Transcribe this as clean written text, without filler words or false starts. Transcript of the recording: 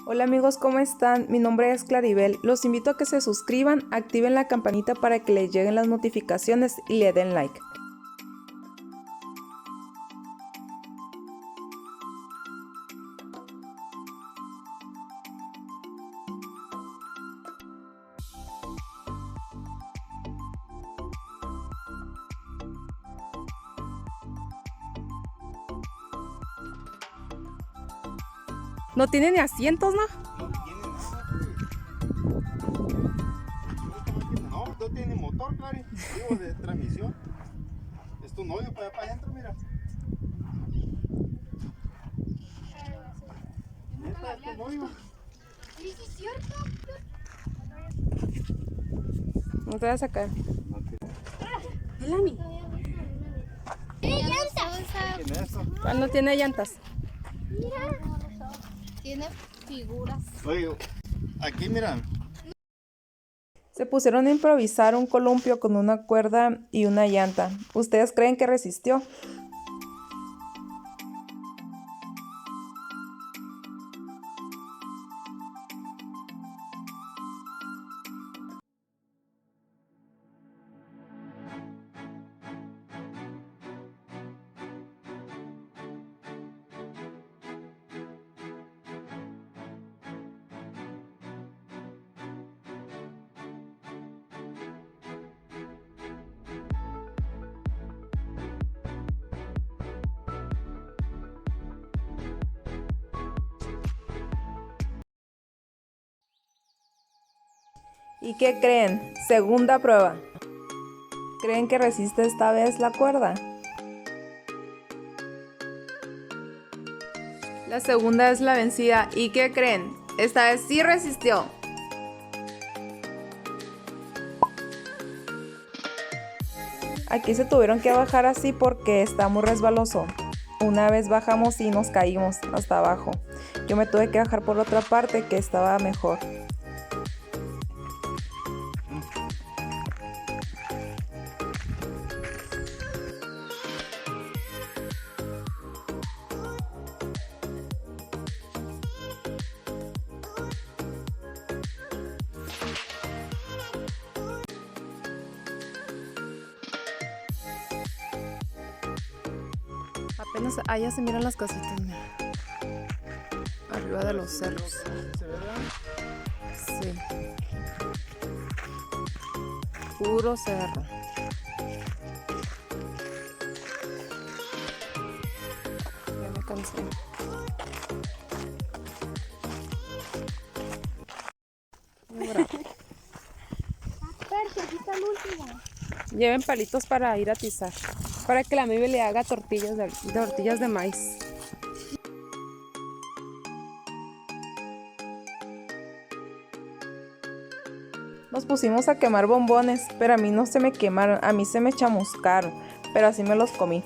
Hola amigos, ¿cómo están? Mi nombre es Claribel. Los invito a que se suscriban, activen la campanita para que les lleguen las notificaciones y le den like. No tiene ni asientos, ¿no? No tiene motor, Clary. Digo, de transmisión. Esto no, yo para allá para adentro, mira. Neta, esto no, yo. Sí, sí, es cierto. No te vas a caer. Elani. Tiene llantas. ¿Quién es esto? ¿Cuál no tiene llantas? Mira. Tiene figuras. Oye, aquí mira. Se pusieron a improvisar un columpio con una cuerda y una llanta. ¿Ustedes creen que resistió? ¿Y qué creen? Segunda prueba. ¿Creen que resiste esta vez la cuerda? La segunda es la vencida. ¿Y qué creen? Esta vez sí resistió. Aquí se tuvieron que bajar así porque está muy resbaloso. Una vez bajamos y nos caímos hasta abajo. Yo me tuve que bajar por otra parte que estaba mejor. Apenas allá se miran las casitas, mira. Arriba de los cerros. ¿Se ve? Sí. Puro cerro. Ya me cansé. Percha, aquí está el último. Lleven palitos para ir a atizar. Para que la Mibe le haga tortillas de maíz. Nos pusimos a quemar bombones, pero a mí no se me quemaron, a mí se me chamuscaron, pero así me los comí.